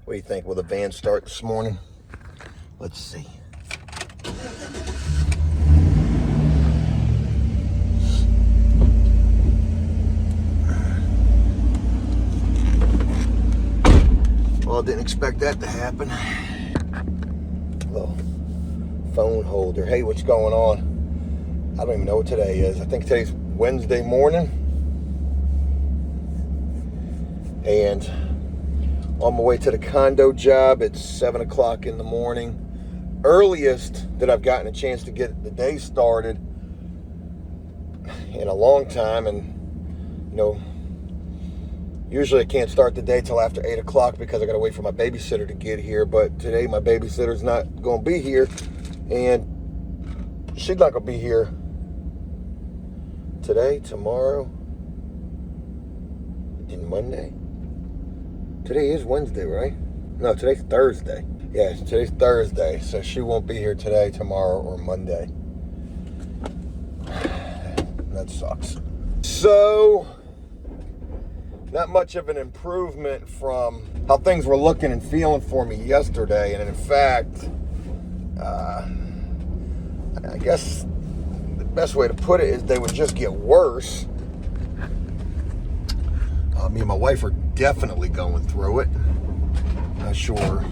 What do you think? Will the van start this morning? Let's see. Well, didn't expect that to happen. Little phone holder. Hey, what's going on? I don't even know what today is. I think today's Wednesday morning. And on my way to the condo job. It's 7 o'clock in the morning. Earliest that I've gotten a chance to get the day started in a long time. And, you know, usually I can't start the day till after 8 o'clock because I got to wait for my babysitter to get here. But today my babysitter's not going to be here. And she's not going to be here today, tomorrow, and Monday. Today is Wednesday, right? No, today's Thursday. Yeah, today's Thursday, so she won't be here today, tomorrow, or Monday. That sucks. So, not much of an improvement from how things were looking and feeling for me yesterday. And in fact, I guess the best way to put it is they would just get worse. Me and my wife are definitely going through it. Not sure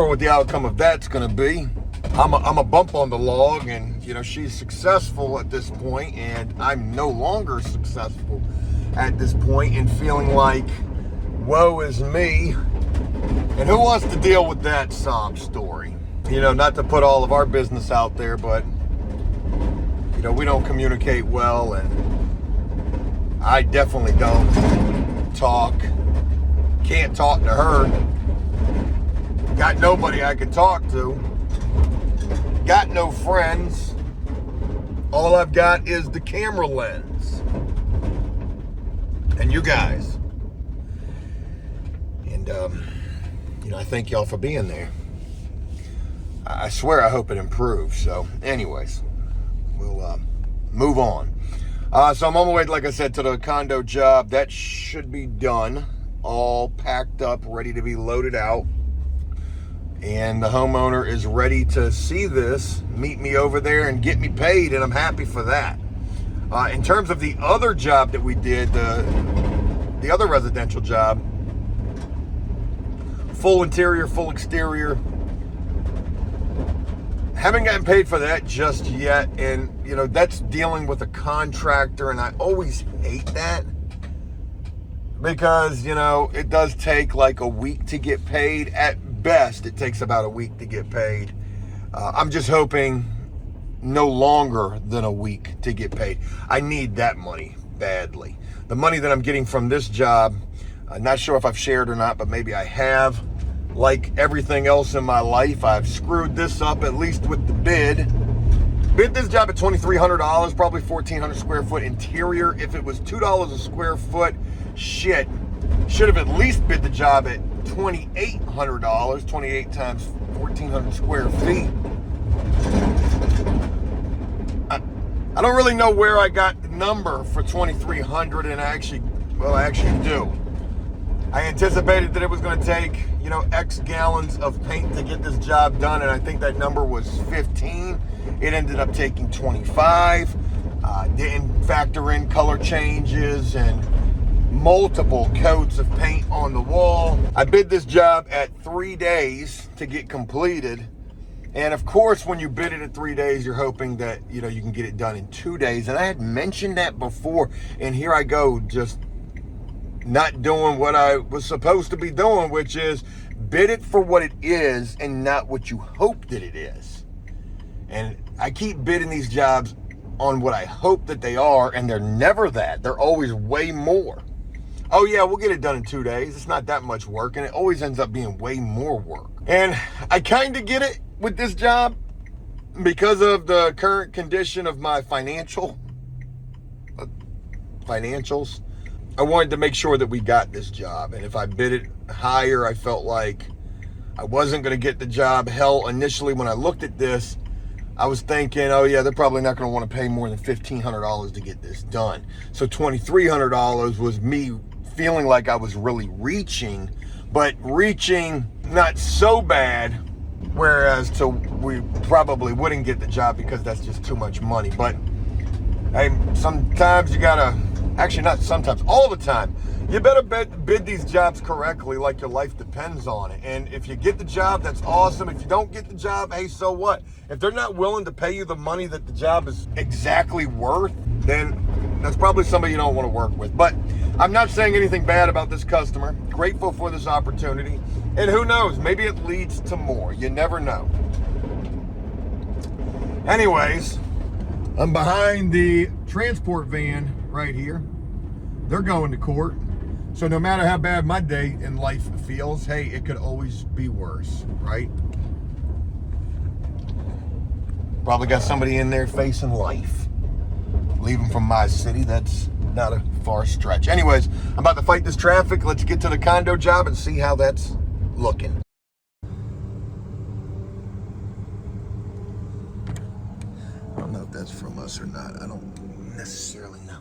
what the outcome of that's going to be. I'm a bump on the log, and you know she's successful at this point, and I'm no longer successful at this point, and feeling like woe is me. And who wants to deal with that sob story? You know, not to put all of our business out there, but you know we don't communicate well, and I definitely don't talk. Can't talk to her. Got nobody I can talk to. Got no friends. All I've got is the camera lens. And you guys. And, you know, I thank y'all for being there. I swear I hope it improves. So, anyways, we'll move on. So I'm on my way, like I said, to the condo job. That should be done. All packed up, ready to be loaded out. And the homeowner is ready to see this, meet me over there, and get me paid, and I'm happy for that. In terms of the other job that we did, the other residential job, full interior, full exterior, haven't gotten paid for that just yet. And you know that's dealing with a contractor, and I always hate that because you know it does take like a week to get paid. At best it takes about a week to get paid. I'm just hoping no longer than a week to get paid. I need that money badly. The money that I'm getting from this job, I'm not sure if I've shared or not, but maybe I have. Like everything else in my life, I've screwed this up, at least with the bid. Bid this job at $2,300, probably 1,400 square foot interior. If it was $2 a square foot, shit. Should have at least bid the job at $2,800, 28 times 1,400 square feet. I don't really know where I got the number for 2,300, and I actually do. I anticipated that it was going to take, you know, X gallons of paint to get this job done, and I think that number was 15. It ended up taking 25. Didn't factor in color changes and multiple coats of paint on the wall. I bid this job at 3 days to get completed. And of course, when you bid it at 3 days, you're hoping that, you know, you can get it done in 2 days. And I had mentioned that before, and here I go, just not doing what I was supposed to be doing, which is bid it for what it is and not what you hope that it is. And I keep bidding these jobs on what I hope that they are, and they're never that. They're always way more. Oh yeah, we'll get it done in 2 days. It's not that much work, and it always ends up being way more work. And I kind of get it with this job because of the current condition of my financials. I wanted to make sure that we got this job, and if I bid it higher, I felt like I wasn't going to get the job. Hell, initially when I looked at this, I was thinking, oh yeah, they're probably not going to want to pay more than $1,500 to get this done. So $2,300 was me feeling like I was really reaching but reaching not so bad, whereas we probably wouldn't get the job because that's just too much money. But hey, sometimes you gotta, actually not sometimes, all the time, you better bid these jobs correctly, like your life depends on it. And if you get the job, that's awesome. If you don't get the job, hey, so what? If they're not willing to pay you the money that the job is exactly worth, then that's probably somebody you don't want to work with. But I'm not saying anything bad about this customer. Grateful for this opportunity. And who knows, maybe it leads to more. You never know. Anyways, I'm behind the transport van right here. They're going to court. So no matter how bad my day in life feels, hey, it could always be worse, right? Probably got somebody in there facing life. Leaving from my city, that's not a far stretch. Anyways, I'm about to fight this traffic. Let's get to the condo job and see how that's looking. I don't know if that's from us or not. I don't necessarily know.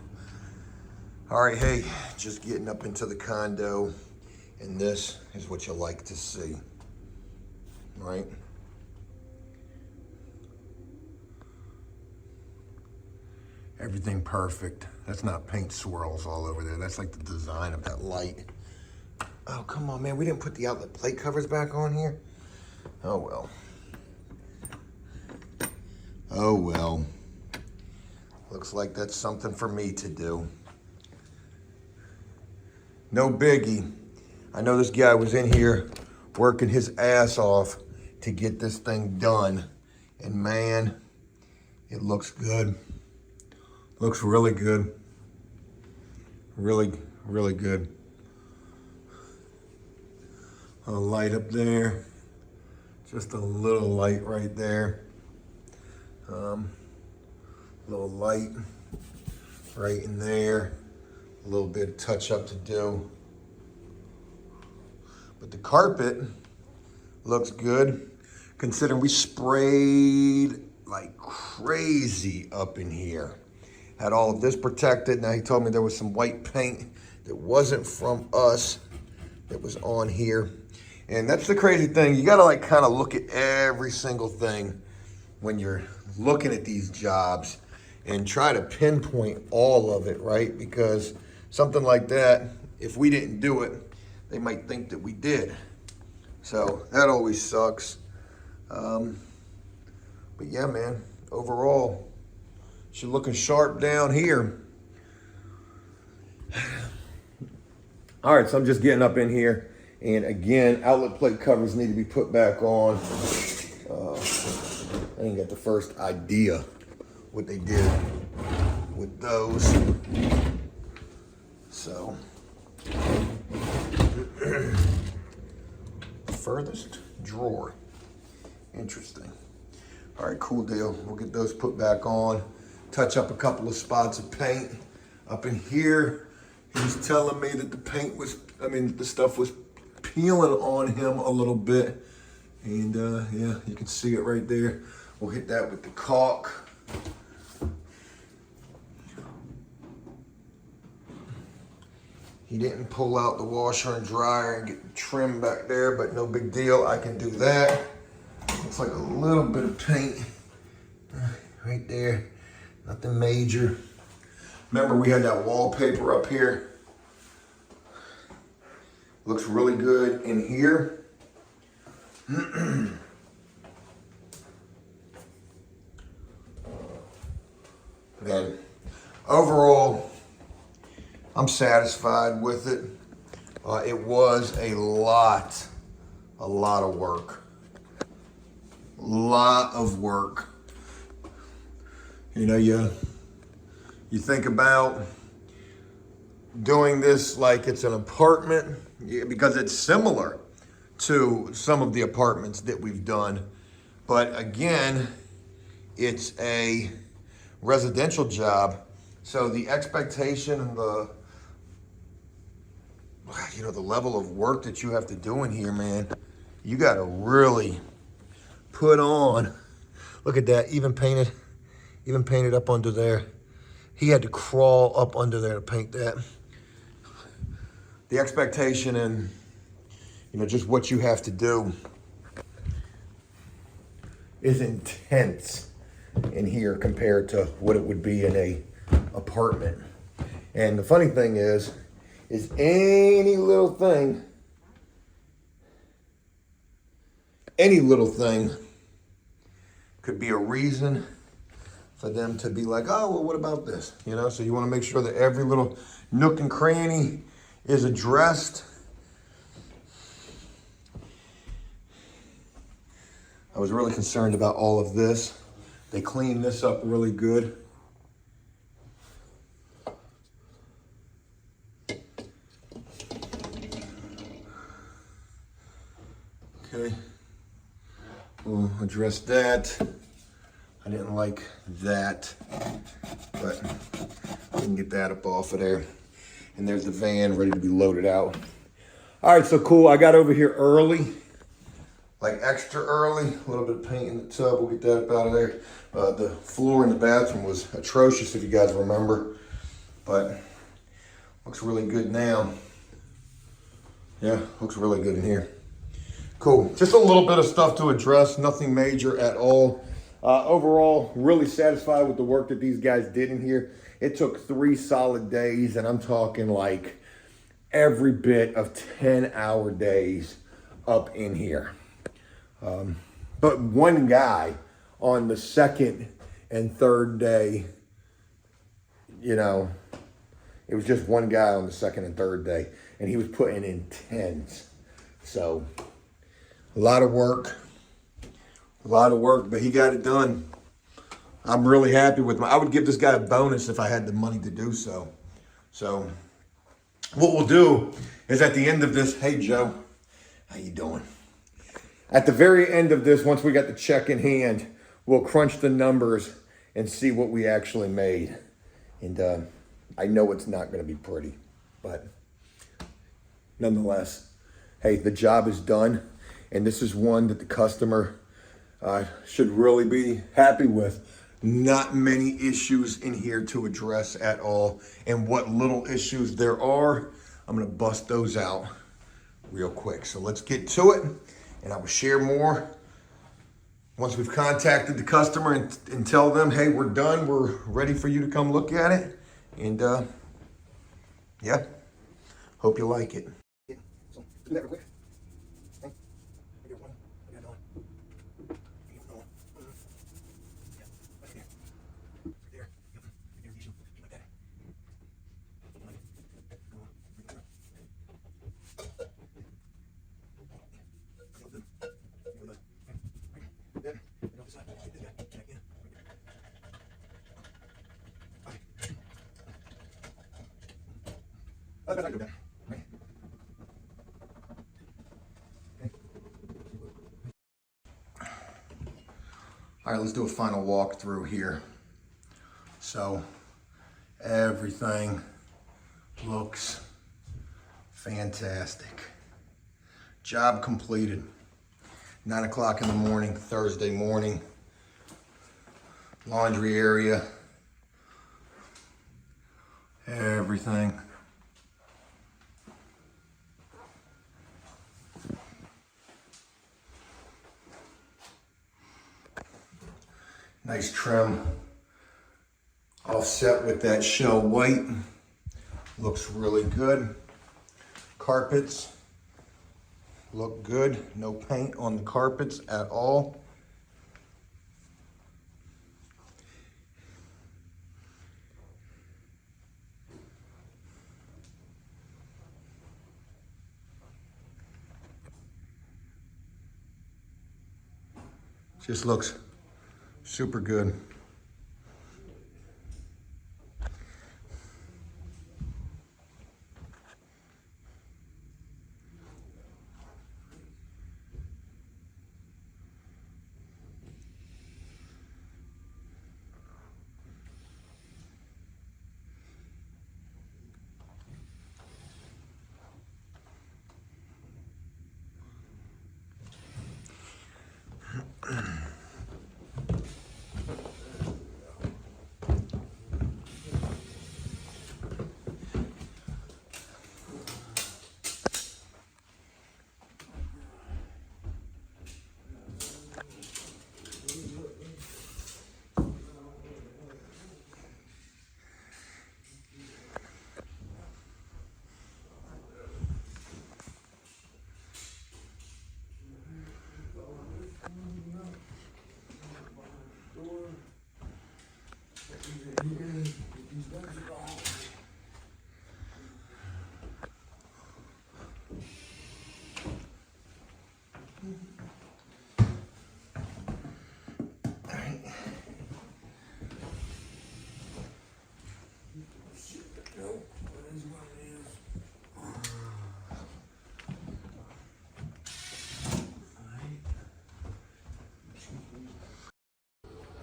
All right, hey, just getting up into the condo, and this is what you like to see, right? Everything perfect. That's not paint swirls all over there. That's like the design of that light. Oh, come on, man. We didn't put the outlet plate covers back on here? Oh, well. Oh, well. Looks like that's something for me to do. No biggie. I know this guy was in here working his ass off to get this thing done. And man, it looks good. Looks really good. Really, really good. A light up there. Just a little light right there. Little light right in there. A little bit of touch up to do. But the carpet looks good, considering we sprayed like crazy up in here. Had all of this protected. Now he told me there was some white paint that wasn't from us that was on here. And that's the crazy thing. You gotta like kind of look at every single thing when you're looking at these jobs and try to pinpoint all of it, right? Because something like that, if we didn't do it, they might think that we did. So that always sucks. But yeah, man, overall, she's looking sharp down here. All right, so I'm just getting up in here. And again, outlet plate covers need to be put back on. I didn't get the first idea what they did with those. So, furthest drawer. Interesting. All right, cool deal. We'll get those put back on. Touch up a couple of spots of paint. Up in here, he was telling me that the paint was, the stuff was peeling on him a little bit. And yeah, you can see it right there. We'll hit that with the caulk. He didn't pull out the washer and dryer and get the trim back there, but no big deal. I can do that. Looks like a little bit of paint right there. Nothing major. Remember, we had that wallpaper up here. Looks really good in here. Man, overall, I'm satisfied with it. It was a lot of work. Lot of work. You know, you think about doing this like it's an apartment, because it's similar to some of the apartments that we've done. But again, it's a residential job. So the expectation and the level of work that you have to do in here, man, you got to really put on. Look at that, even painted up under there. He had to crawl up under there to paint that. The expectation and you know, just what you have to do is intense in here compared to what it would be in a apartment. And the funny thing is any little thing could be a reason for them to be like, oh, well, what about this? You know, so you want to make sure that every little nook and cranny is addressed. I was really concerned about all of this. They cleaned this up really good. Okay, we'll address that. I didn't like that, but we can get that up off of there. And there's the van ready to be loaded out. All right, so cool. I got over here early, like extra early. A little bit of paint in the tub. We'll get that up out of there. The floor in the bathroom was atrocious, if you guys remember, but looks really good now. Yeah, looks really good in here. Cool. Just a little bit of stuff to address. Nothing major at all. Overall, really satisfied with the work that these guys did in here. It took 3 solid days, and I'm talking like every bit of 10-hour days up in here. But one guy on the second and third day, you know, it was just one guy on the second and third day, and he was putting in tens. So a lot of work, but he got it done. I'm really happy with him. I would give this guy a bonus if I had the money to do so. So what we'll do is at the end of this, hey Joe, how you doing? At the very end of this, once we got the check in hand, we'll crunch the numbers and see what we actually made. And I know it's not gonna be pretty, but nonetheless, hey, the job is done. And this is one that the customer should really be happy with. Not many issues in here to address at all. And what little issues there are, I'm gonna bust those out real quick. So let's get to it, and I will share more once we've contacted the customer and tell them, hey, we're done. We're ready for you to come look at it. And yeah, hope you like it. So do that real quick. All right, let's do a final walkthrough here. So everything looks fantastic. Job completed. 9 o'clock in the morning, Thursday morning. Laundry area. Everything. Nice trim. Offset with that shell white. Looks really good. Carpets look good. No paint on the carpets at all. Just looks super good.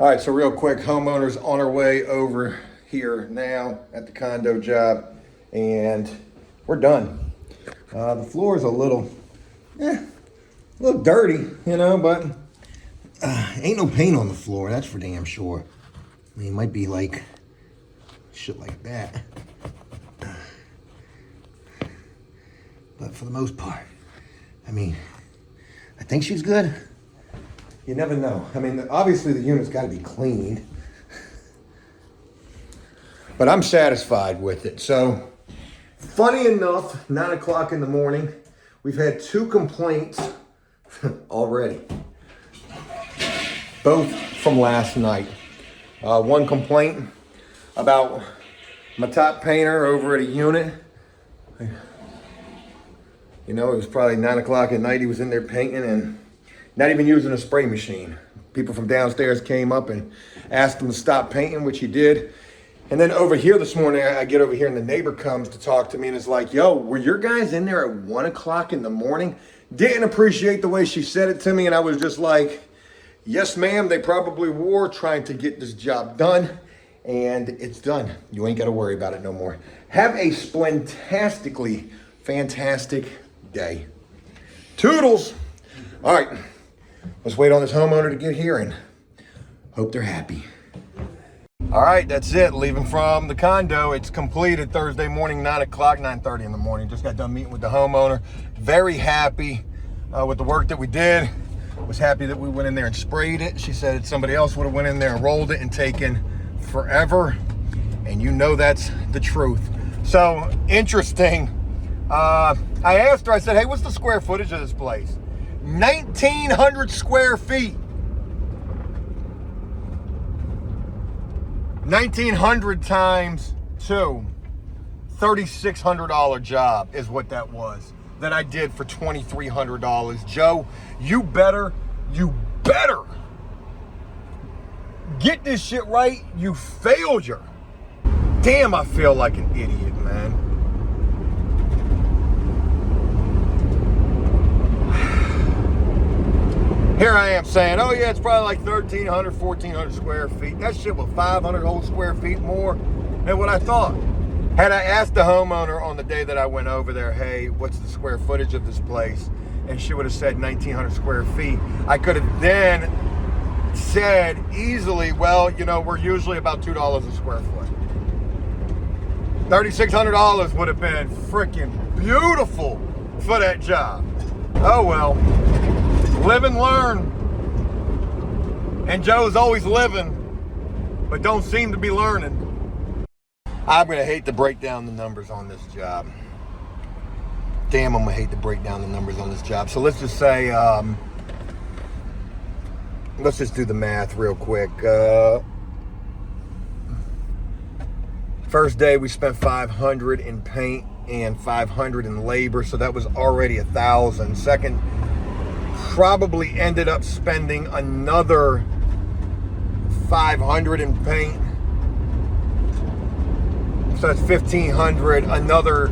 All right, so real quick, homeowners on our way over here now at the condo job, and we're done. The floor is a little dirty, you know, but ain't no paint on the floor, that's for damn sure. I mean, it might be like shit like that. But for the most part, I mean, I think she's good. You never know. I mean, obviously the unit's got to be cleaned, but I'm satisfied with it. So, funny enough, 9 o'clock in the morning, we've had 2 complaints already, both from last night. One complaint about my top painter over at a unit. You know, it was probably 9 o'clock at night. He was in there painting and not even using a spray machine. People from downstairs came up and asked him to stop painting, which he did. And then over here this morning, I get over here and the neighbor comes to talk to me and is like, yo, were your guys in there at 1 o'clock in the morning? Didn't appreciate the way she said it to me. And I was just like, yes, ma'am, they probably were trying to get this job done. And it's done. You ain't got to worry about it no more. Have a splentastically fantastic day. Toodles. All right. Let's wait on this homeowner to get here and hope they're happy. All right, that's it. Leaving from the condo. It's completed Thursday morning, 9 o'clock, 9:30 in the morning. Just got done meeting with the homeowner. Very happy with the work that we did. Was happy that we went in there and sprayed it. She said somebody else would have went in there and rolled it and taken forever. And you know that's the truth. So, interesting. I asked her, I said, hey, what's the square footage of this place? 1,900 square feet. 1,900 times 2, $3,600 job is what that was that I did for $2,300. Joe, you better get this shit right, you failure. Damn, I feel like an idiot, man. Here I am saying, oh yeah, it's probably like 1,300, 1,400 square feet. That shit was 500 whole square feet more than what I thought. Had I asked the homeowner on the day that I went over there, hey, what's the square footage of this place? And she would have said 1,900 square feet. I could have then said easily, well, you know, we're usually about $2 a square foot. $3,600 would have been freaking beautiful for that job. Oh well. Live and learn. And Joe's always living, but don't seem to be learning. I'm gonna hate to break down the numbers on this job. Damn, I'm gonna hate to break down the numbers on this job. So let's just say, let's just do the math real quick. First day we spent $500 in paint and $500 in labor, so that was already $1,000. Second, probably ended up spending another $500 in paint, so that's $1,500. Another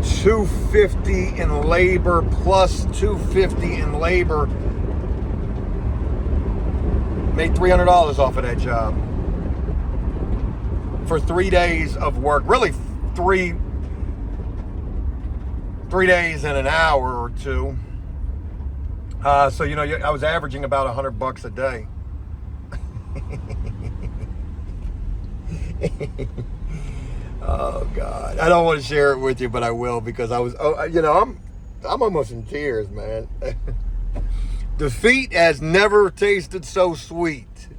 $250 in labor plus $250 in labor. Made $300 off of that job for 3 days of work. Really, three days and an hour or two. So, you know, I was averaging about $100 a day. Oh God, I don't want to share it with you, but I will, because I was, you know, I'm almost in tears, man. Defeat has never tasted so sweet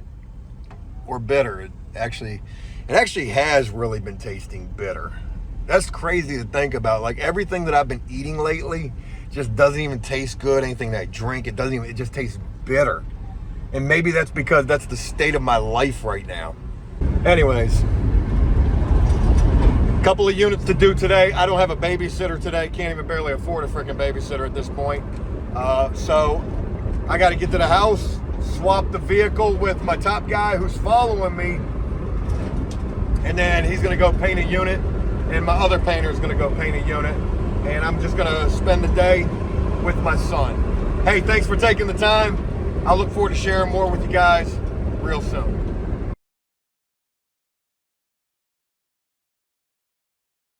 or bitter. It actually has really been tasting bitter. That's crazy to think about. Like, everything that I've been eating lately just doesn't even taste good. Anything that I drink, it just tastes bitter. And maybe that's because that's the state of my life right now. Anyways, couple of units to do today. I don't have a babysitter today. Can't even barely afford a freaking babysitter at this point. So I got to get to the house, swap the vehicle with my top guy who's following me, and then he's going to go paint a unit, and my other painter is going to go paint a unit, and I'm just going to spend the day with my son. Hey, thanks for taking the time. I look forward to sharing more with you guys. real soon.